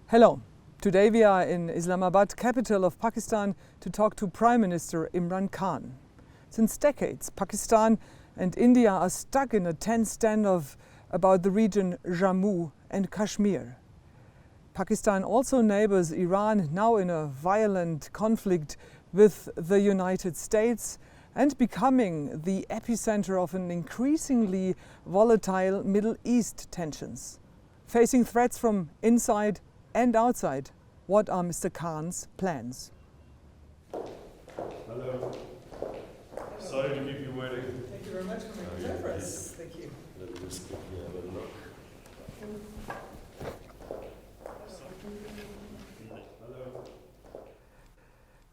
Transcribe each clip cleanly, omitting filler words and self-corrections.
Hello. Today we are in Islamabad, capital of Pakistan, to talk to Prime Minister Imran Khan. Since decades, Pakistan and India are stuck in a tense standoff about the region Jammu and Kashmir. Pakistan also neighbors Iran, now in a violent conflict with the United States and becoming the epicenter of an increasingly volatile Middle East tensions. Facing threats from inside and outside, what are Mr. Khan's plans? Hello. Sorry to keep you waiting. Thank you very much for making time for us. Thank you. Let me just quickly have a look. Hello.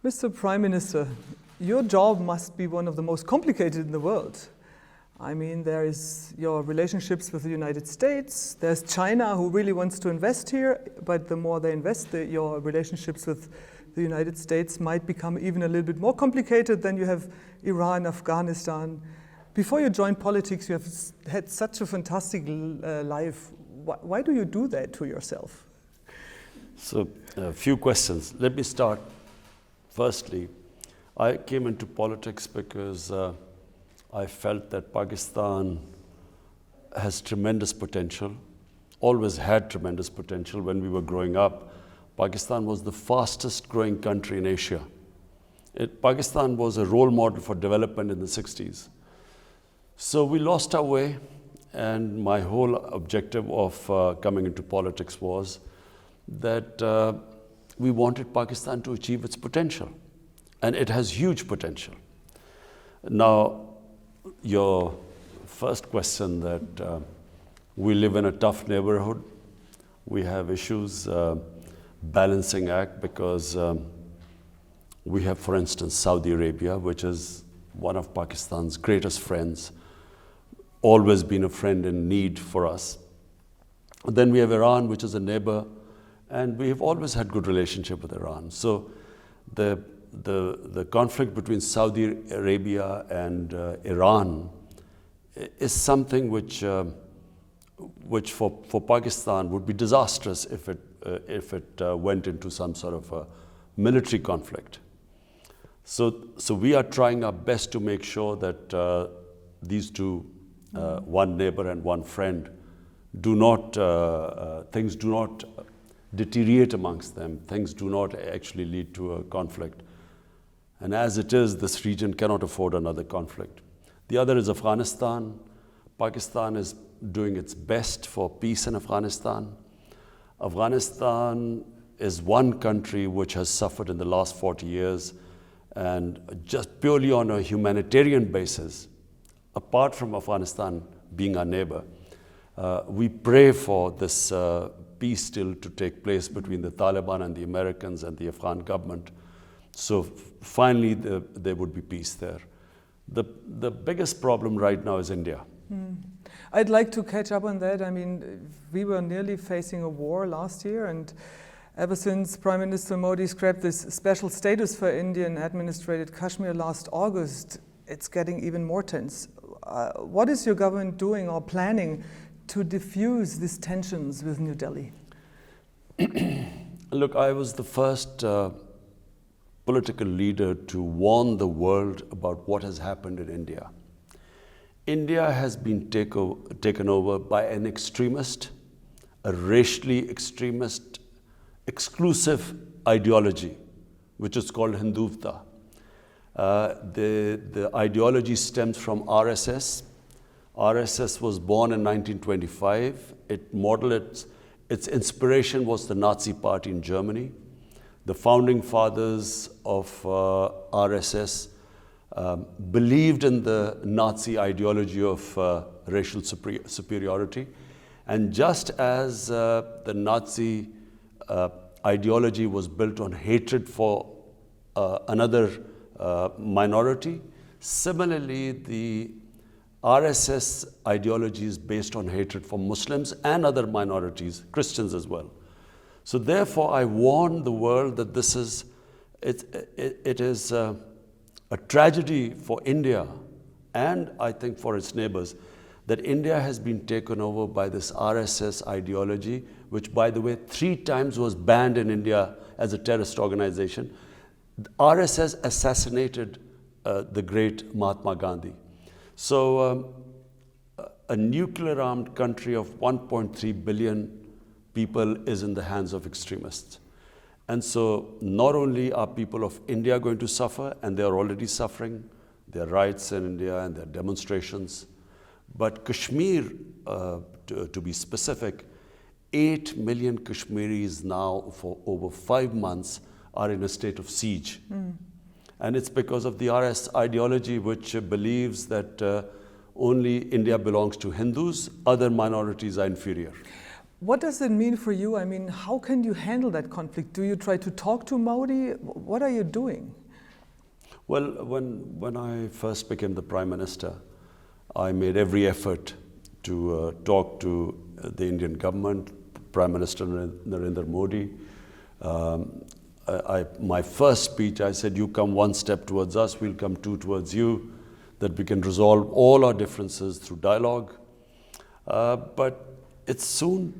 Mr. Prime Minister, your job must be one of the most complicated in the world. I mean, there is your relationships with the United States, there's China who really wants to invest here, but the more they invest, your relationships with the United States might become even a little bit more complicated. Then you have Iran, Afghanistan. Before you joined politics, you have had such a fantastic life. Why do you do that to yourself? So, a few questions. Let me start. Firstly, I came into politics because I felt that Pakistan has tremendous potential, always had tremendous potential. When we were growing up, Pakistan was the fastest growing country in Asia. Pakistan was a role model for development in the 60s. So we lost our way, and my whole objective of coming into politics was that we wanted Pakistan to achieve its potential, and it has huge potential. Now, your first question that we live in a tough neighborhood. We have issues, balancing act, because we have, for instance, Saudi Arabia, which is one of Pakistan's greatest friends, always been a friend in need for us. Then we have Iran, which is a neighbor, and we have always had good relationship with Iran. So the conflict between Saudi Arabia and Iran is something which for Pakistan would be disastrous if it went into some sort of a military conflict. So we are trying our best to make sure that these two, one neighbor and one friend, things do not deteriorate amongst them. Things do not actually lead to a conflict. And as it is, this region cannot afford another conflict. The other is Afghanistan. Pakistan is doing its best for peace in Afghanistan. Afghanistan is one country which has suffered in the last 40 years, and just purely on a humanitarian basis, apart from Afghanistan being our neighbor, we pray for this peace still to take place between the Taliban and the Americans and the Afghan government. So finally, there would be peace there. The biggest problem right now is India. I'd like to catch up on that. I mean, we were nearly facing a war last year, and ever since Prime Minister Modi scrapped this special status for Indian-administrated Kashmir last August, it's getting even more tense. What is your government doing or planning to diffuse these tensions with New Delhi? Look, I was the first political leader to warn the world about what has happened in India. India has been taken over by an extremist, a racially extremist, exclusive ideology, which is called Hindutva. The ideology stems from RSS. RSS was born in 1925. Its inspiration was the Nazi Party in Germany. The founding fathers of RSS believed in the Nazi ideology of racial superiority. And just as the Nazi ideology was built on hatred for another minority, similarly the RSS ideology is based on hatred for Muslims and other minorities, Christians as well. So therefore, I warn the world that it is a tragedy for India and I think for its neighbors that India has been taken over by this RSS ideology, which, by the way, 3 times was banned in India as a terrorist organization. RSS assassinated the great Mahatma Gandhi. So a nuclear-armed country of 1.3 billion people is in the hands of extremists. And so not only are people of India going to suffer, and they are already suffering, there are riots in India and there are demonstrations, but Kashmir, to be specific, 8 million Kashmiris now for over 5 months are in a state of siege. And it's because of the RS ideology, which believes that only India belongs to Hindus, other minorities are inferior. What does it mean for you? I mean, how can you handle that conflict? Do you try to talk to Modi? What are you doing? Well, when I first became the Prime Minister, I made every effort to talk to the Indian government, Prime Minister Narendra Modi. My first speech, I said, you come 1 step towards us, we'll come 2 towards you, that we can resolve all our differences through dialogue. But it soon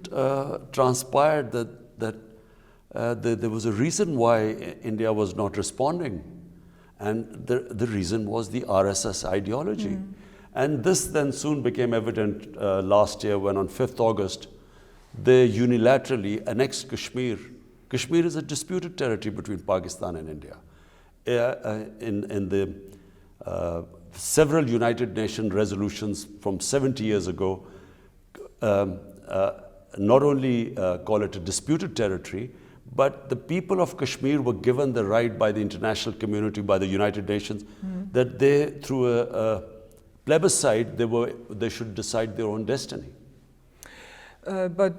transpired that there was a reason why India was not responding. And the reason was the RSS ideology. And this then soon became evident last year when on 5th August, they unilaterally annexed Kashmir. Kashmir is a disputed territory between Pakistan and India. In the several United Nations resolutions from 70 years ago, not only call it a disputed territory, but the people of Kashmir were given the right by the international community, by the United Nations, that they, through a plebiscite, they should decide their own destiny. But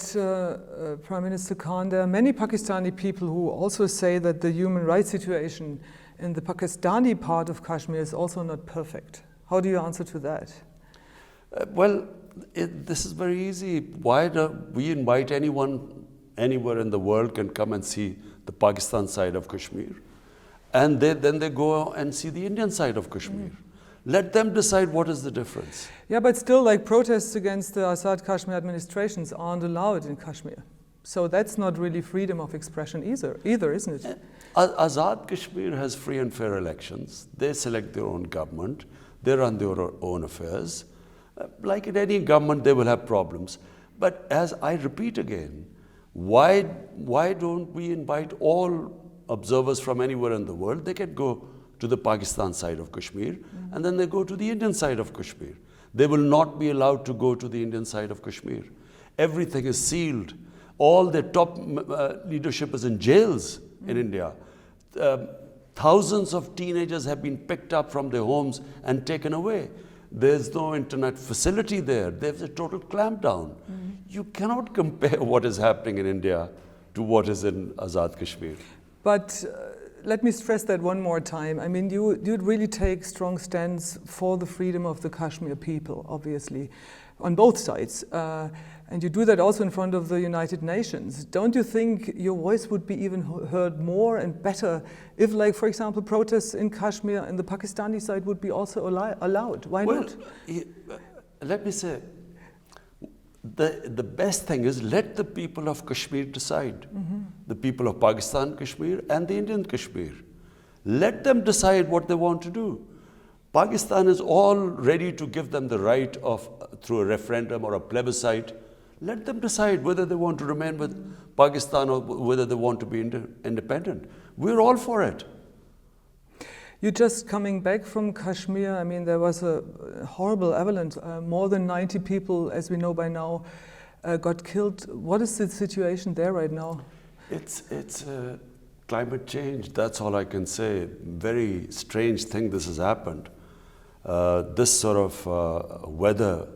Prime Minister Khan, there are many Pakistani people who also say that the human rights situation in the Pakistani part of Kashmir is also not perfect. How do you answer to that? Well, this is very easy. Why don't we invite anyone anywhere in the world can come and see the Pakistan side of Kashmir, and then they go and see the Indian side of Kashmir. Let them decide what is the difference. Yeah, but still, like, protests against the Assad Kashmir administrations aren't allowed in Kashmir. So that's not really freedom of expression either, isn't it? Azad Kashmir has free and fair elections. They select their own government. They run their own affairs. Like in any government, they will have problems. But as I repeat again, why don't we invite all observers from anywhere in the world? They can go to the Pakistan side of Kashmir, and then they go to the Indian side of Kashmir. They will not be allowed to go to the Indian side of Kashmir. Everything is sealed. All the top leadership is in jails in India. Thousands of teenagers have been picked up from their homes and taken away. There's no internet facility there. There's a total clampdown. You cannot compare what is happening in India to what is in Azad Kashmir. But let me stress that one more time. I mean, you'd really take strong stands for the freedom of the Kashmir people, obviously, on both sides. And you do that also in front of the United Nations. Don't you think your voice would be even heard more and better if, like, for example, protests in Kashmir and the Pakistani side would be also allowed? Why not? Let me say, the best thing is let the people of Kashmir decide. The people of Pakistan Kashmir and the Indian Kashmir. Let them decide what they want to do. Pakistan is all ready to give them the right of, through a referendum or a plebiscite, let them decide whether they want to remain with Pakistan or whether they want to be independent. We're all for it. You're just coming back from Kashmir. I mean, there was a horrible avalanche. More than 90 people, as we know by now, got killed. What is the situation there right now? It's climate change. That's all I can say. Very strange thing this has happened. This sort of weather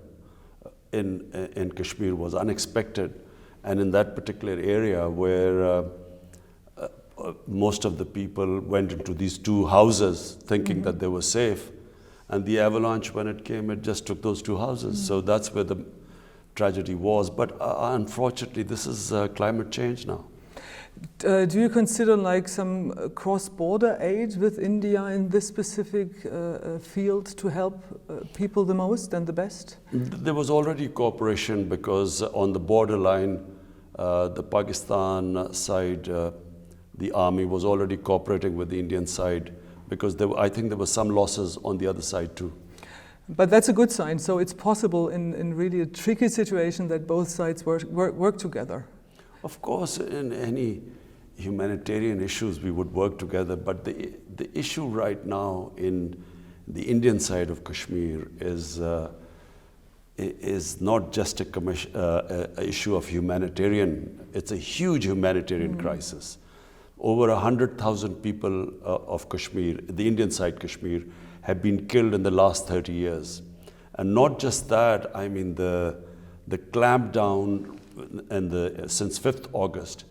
in Kashmir was unexpected, and in that particular area where most of the people went into these 2 houses thinking that they were safe, and the avalanche, when it came, it just took those 2 houses. So that's where the tragedy was. But unfortunately, this is climate change now. Do you consider like some cross-border aid with India in this specific field to help people the most and the best? There was already cooperation because on the borderline, the Pakistan side, the army was already cooperating with the Indian side because I think there were some losses on the other side too. But that's a good sign. So it's possible in really a tricky situation that both sides work together. Of course, in any humanitarian issues, we would work together. But the issue right now in the Indian side of Kashmir is not just a issue of humanitarian. It's a huge humanitarian crisis. Over 100,000 people of Kashmir, the Indian side Kashmir, have been killed in the last 30 years. And not just that, I mean the clampdown and since 5th August,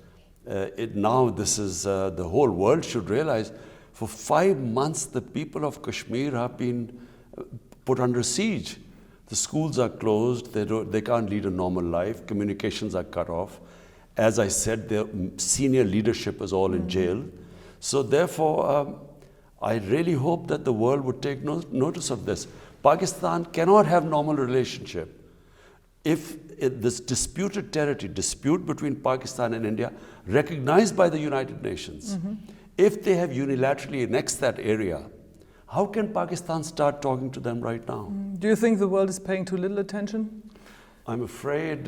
this is the whole world should realize for 5 months the people of Kashmir have been put under siege. The schools are closed, they can't lead a normal life, communications are cut off. As I said, their senior leadership is all in jail. So therefore, I really hope that the world would take notice of this. Pakistan cannot have normal relationship if this disputed territory, dispute between Pakistan and India, recognized by the United Nations, if they have unilaterally annexed that area, how can Pakistan start talking to them right now? Do you think the world is paying too little attention? I'm afraid,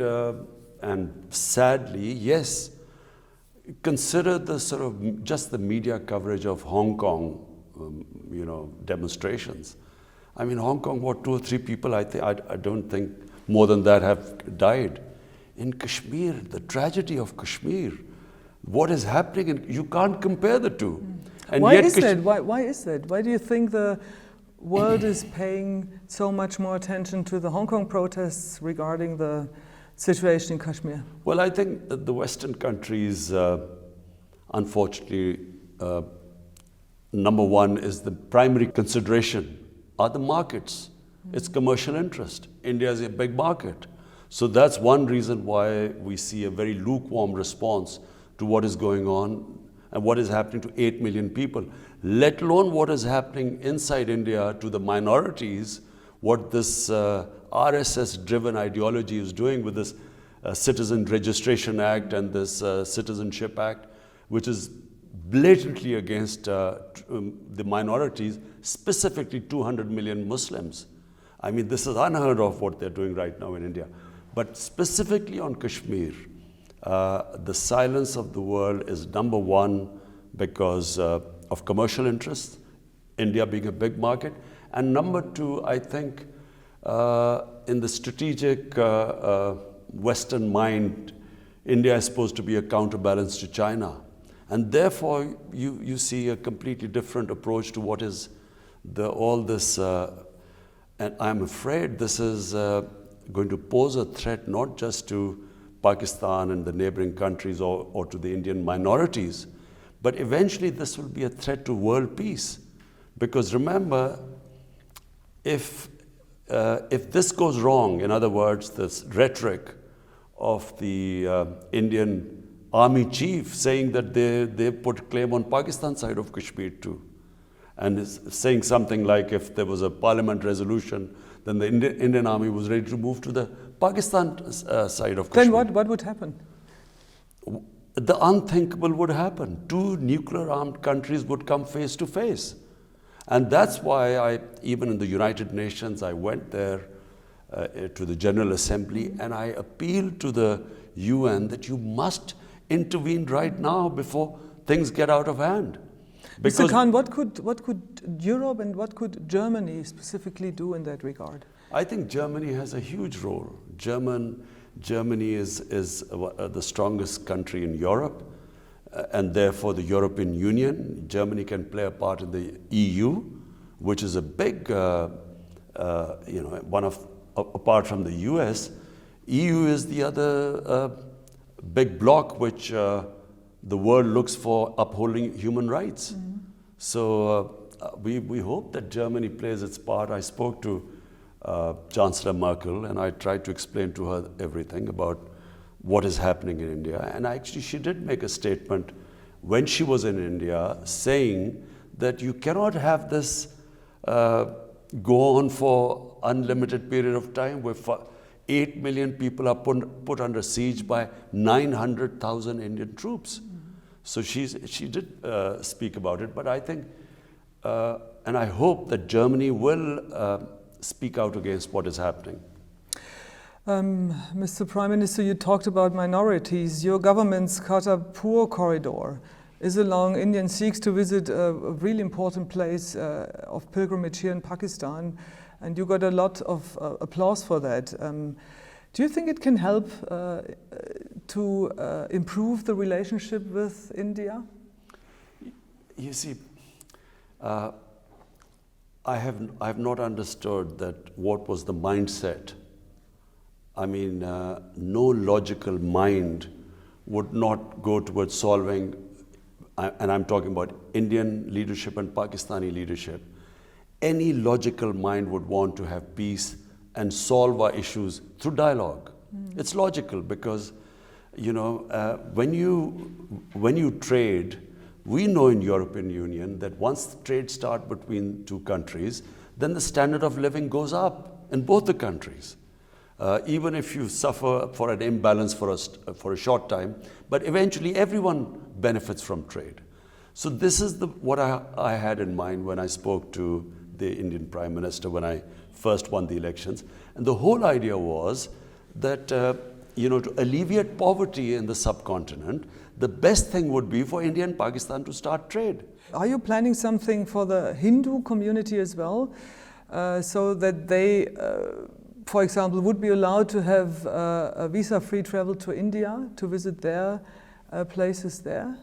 and sadly, yes. Consider the sort of just the media coverage of Hong Kong, demonstrations. I mean, Hong Kong, what, 2 or 3 people, I don't think more than that have died. In Kashmir, the tragedy of Kashmir, what is happening, and you can't compare the two. And why is that? Why is that? Why do you think the world is paying so much more attention to the Hong Kong protests regarding the situation in Kashmir? Well, I think that the Western countries, unfortunately, number one is the primary consideration are the markets. It's commercial interest. India is a big market. So that's one reason why we see a very lukewarm response to what is going on and what is happening to 8 million people, let alone what is happening inside India to the minorities, what this RSS-driven ideology is doing with this Citizen Registration Act and this Citizenship Act, which is blatantly against the minorities, specifically 200 million Muslims. I mean, this is unheard of what they're doing right now in India. But specifically on Kashmir, the silence of the world is number one because of commercial interests, India being a big market, and number two, I think, in the strategic Western mind, India is supposed to be a counterbalance to China. And therefore, you see a completely different approach to what is all this. And I'm afraid this is going to pose a threat not just to Pakistan and the neighboring countries or to the Indian minorities, but eventually this will be a threat to world peace. Because remember, if this goes wrong, in other words, this rhetoric of the Indian army chief saying that they put claim on Pakistan side of Kashmir too, and is saying something like if there was a parliament resolution, then the Indian army was ready to move to the Pakistan side of Kashmir. Then what would happen? The unthinkable would happen. 2 nuclear-armed countries would come face to face. And that's why even in the United Nations, I went there to the General Assembly and I appealed to the UN that you must intervene right now before things get out of hand. Mr. Khan, what could Europe and what could Germany specifically do in that regard? I think Germany has a huge role. Germany is the strongest country in Europe, and therefore the European Union. Germany can play a part in the EU, which is a big, apart from the US, EU is the other big bloc which the world looks for upholding human rights. So we hope that Germany plays its part. I spoke to Chancellor Merkel and I tried to explain to her everything about what is happening in India. And actually she did make a statement when she was in India saying that you cannot have this go on for unlimited period of time where 8 million people are put under siege by 900,000 Indian troops. So she did speak about it, but I think, and I hope that Germany will speak out against what is happening. Mr. Prime Minister, you talked about minorities. Your government's Kartarpur corridor is along Indian Sikhs to visit a really important place of pilgrimage here in Pakistan, and you got a lot of applause for that. Do you think it can help to improve the relationship with India? You see, I have not understood that what was the mindset. I mean, no logical mind would not go towards solving, and I'm talking about Indian leadership and Pakistani leadership. Any logical mind would want to have peace and solve our issues through dialogue. It's logical because, you know, when you trade, we know in European Union that once trade starts between two countries, then the standard of living goes up in both the countries. Even if you suffer for an imbalance for a short time, but eventually everyone benefits from trade. So this is what I had in mind when I spoke to the Indian Prime Minister when I first won the elections. And the whole idea was that, you know, to alleviate poverty in the subcontinent, the best thing would be for India and Pakistan to start trade. Are you planning something for the Hindu community as well, so that they, for example, would be allowed to have a visa-free travel to India to visit their places there?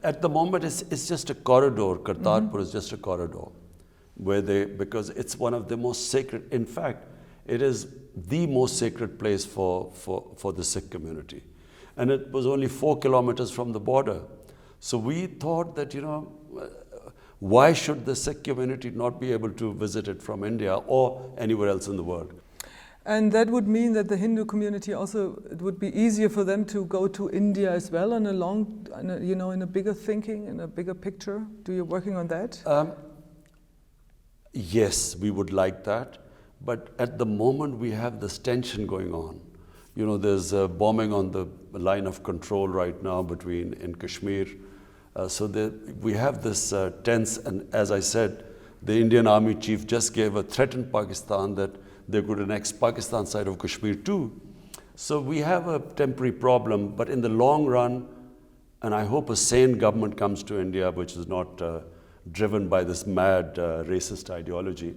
At the moment, it's just a corridor. Kartarpur is just a corridor, because it's one of the most sacred. In fact, it is the most sacred place for the Sikh community, and it was only 4 kilometers from the border. So we thought that, you know, why should the Sikh community not be able to visit it from India or anywhere else in the world? And that would mean that the Hindu community also, it would be easier for them to go to India as well in a bigger thinking, in a bigger picture. Do you working on that? Yes, we would like that. But at the moment we have this tension going on. You know, there's bombing on the line of control right now in Kashmir. So we have this tense, and as I said, the Indian Army Chief just gave a threat in Pakistan that they could annex Pakistan side of Kashmir too. So we have a temporary problem, but in the long run, and I hope a sane government comes to India which is not driven by this mad racist ideology.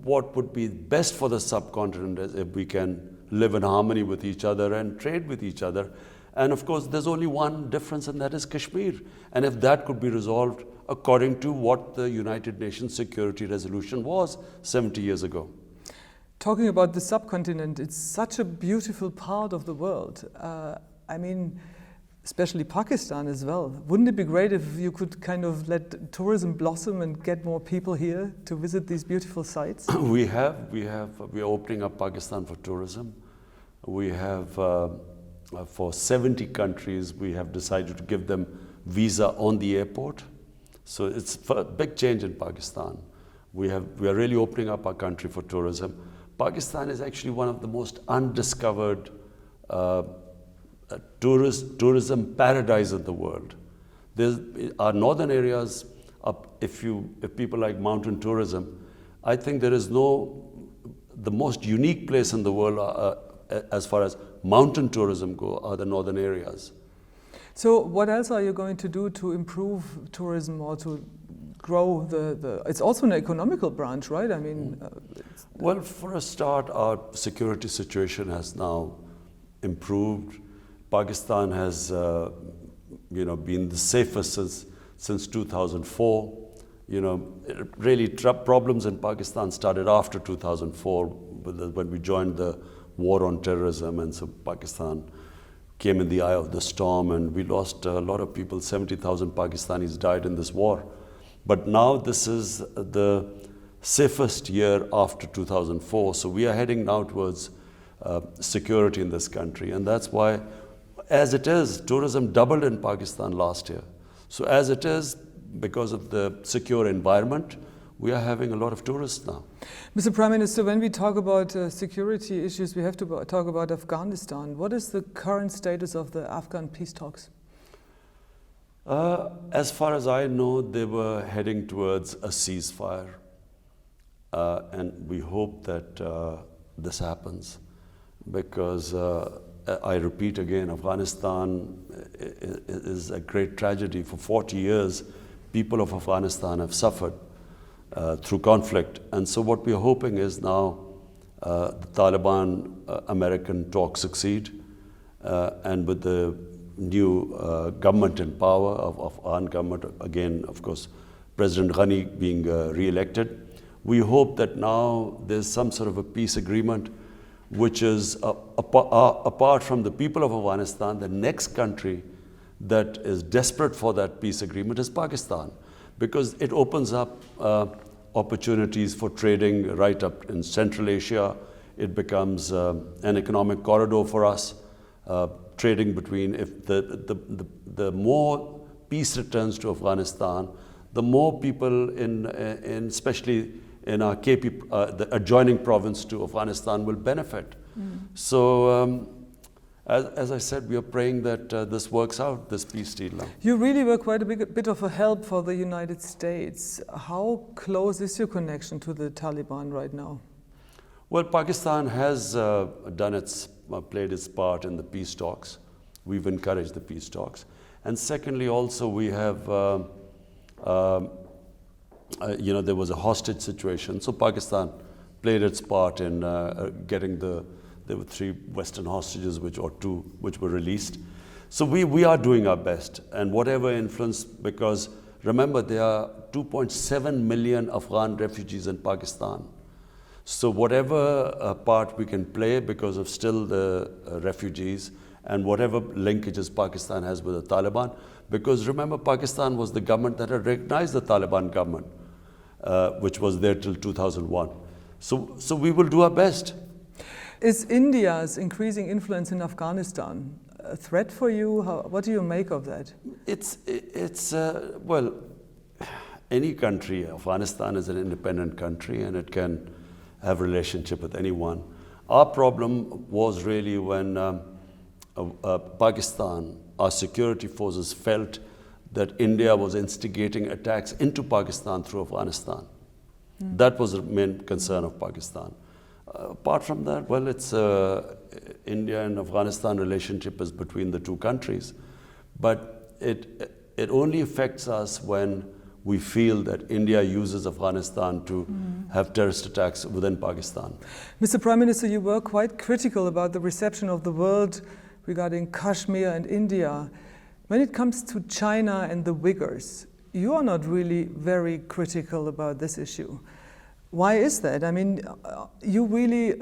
What would be best for the subcontinent is if we can live in harmony with each other and trade with each other. And of course, there's only one difference, and that is Kashmir. And if that could be resolved according to what the United Nations Security Resolution was 70 years ago. Talking about the subcontinent, it's such a beautiful part of the world. I mean, especially Pakistan as well. Wouldn't it be great if you could kind of let tourism blossom and get more people here to visit these beautiful sites? We are opening up Pakistan for tourism. We have, for 70 countries, we have decided to give them visa on the airport. So it's a big change in Pakistan. We are really opening up our country for tourism. Pakistan is actually one of the most undiscovered tourism paradise in the world. There's our northern areas. If people like mountain tourism, I think there is the most unique place in the world as far as mountain tourism go are the northern areas. So what else are you going to do to improve tourism or to grow it's also an economical branch, right? I mean, well, for a start, our security situation has now improved. Pakistan has, been the safest since 2004. You know, really problems in Pakistan started after 2004 when we joined the war on terrorism, and so Pakistan came in the eye of the storm, and we lost a lot of people. 70,000 Pakistanis died in this war. But now this is the safest year after 2004, so we are heading now towards security in this country. And that's why, as it is, tourism doubled in Pakistan last year. So as it is, because of the secure environment, we are having a lot of tourists now. Mr. Prime Minister, when we talk about security issues, we have to talk about Afghanistan. What is the current status of the Afghan peace talks? As far as I know, they were heading towards a ceasefire. And we hope that this happens, because I repeat again, Afghanistan is a great tragedy. For 40 years, people of Afghanistan have suffered through conflict. And so what we are hoping is now the Taliban-American talks succeed, and with the new government in power of Afghan government, again, of course, President Ghani being re-elected, we hope that now there's some sort of a peace agreement which is apart from the people of Afghanistan. The next country that is desperate for that peace agreement is Pakistan, because it opens up opportunities for trading right up in Central Asia. It becomes an economic corridor for us, trading between, if the more peace returns to Afghanistan, the more people especially in our the adjoining province to Afghanistan will benefit. So as I said, we are praying that this works out, this peace deal now. You really were quite a bit of a help for the United States. How close is your connection to the Taliban right now? Well, Pakistan has played its part in the peace talks. We've encouraged the peace talks. And secondly, also we have, there was a hostage situation. So Pakistan played its part in getting there were 3 Western hostages, or 2, which were released. So we are doing our best, and whatever influence, because remember, there are 2.7 million Afghan refugees in Pakistan. So whatever part we can play, because of still the refugees, and whatever linkages Pakistan has with the Taliban, because remember, Pakistan was the government that had recognized the Taliban government, which was there till 2001. So we will do our best. Is India's increasing influence in Afghanistan a threat for you? What do you make of that? Well, any country, Afghanistan is an independent country, and it can have a relationship with anyone. Our problem was really when Pakistan, our security forces felt that India was instigating attacks into Pakistan through Afghanistan. That was the main concern of Pakistan. Apart from that, well, it's India and Afghanistan relationship is between the two countries. But it only affects us when we feel that India uses Afghanistan to have terrorist attacks within Pakistan. Mr. Prime Minister, you were quite critical about the reception of the world regarding Kashmir and India. When it comes to China and the Uyghurs, you are not really very critical about this issue. Why is that? I mean, you really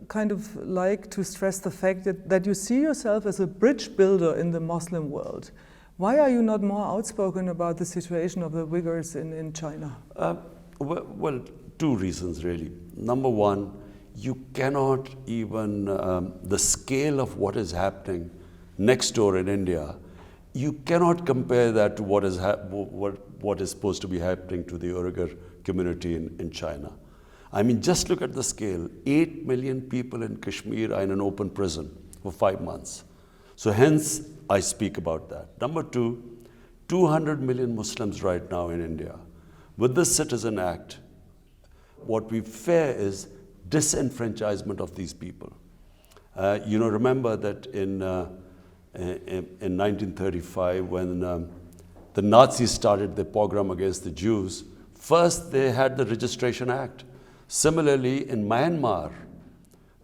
kind of like to stress the fact that you see yourself as a bridge builder in the Muslim world. Why are you not more outspoken about the situation of the Uyghurs in China? Well, 2 reasons really. Number one, you cannot even, the scale of what is happening next door in India, you cannot compare that to what is supposed to be happening to the Uyghur community in China. I mean, just look at the scale. 8 million people in Kashmir are in an open prison for 5 months. So hence, I speak about that. Number 2, 200 million Muslims right now in India. With this Citizen Act, what we fear is disenfranchisement of these people. Remember that in 1935, when the Nazis started the pogrom against the Jews, first they had the Registration Act. Similarly, in Myanmar,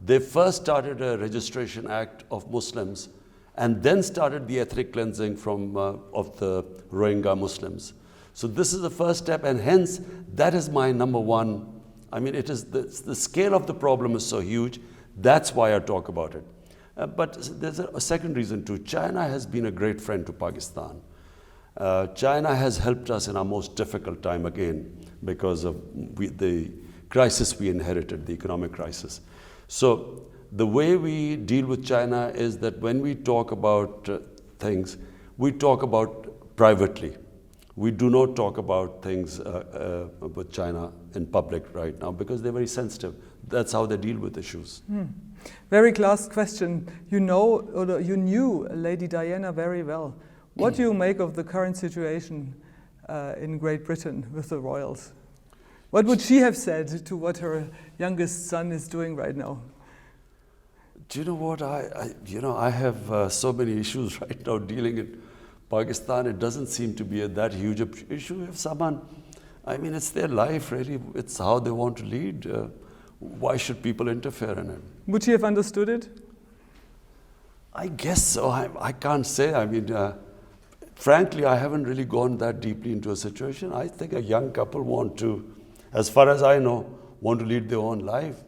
they first started a Registration Act of Muslims and then started the ethnic cleansing of the Rohingya Muslims. So this is the first step, and hence that is my number one. I mean, it is the scale of the problem is so huge. That's why I talk about it. But there's a second reason too. China has been a great friend to Pakistan. China has helped us in our most difficult time again because of the crisis we inherited, the economic crisis. So the way we deal with China is that when we talk about things, we talk about privately. We do not talk about things with China in public right now because they're very sensitive. That's how they deal with issues. Very last question. You know, or you knew Lady Diana very well. What do you make of the current situation in Great Britain with the royals? What would she have said to what her youngest son is doing right now? Do you know what? I have so many issues right now dealing in Pakistan. It doesn't seem to be that huge an issue. If someone, I mean, it's their life really. It's how they want to lead. Why should people interfere in it? Would she have understood it? I guess so. I can't say. I mean, frankly, I haven't really gone that deeply into a situation. I think a young couple want to, as far as I know, want to lead their own life.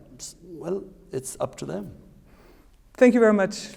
Well, it's up to them. Thank you very much.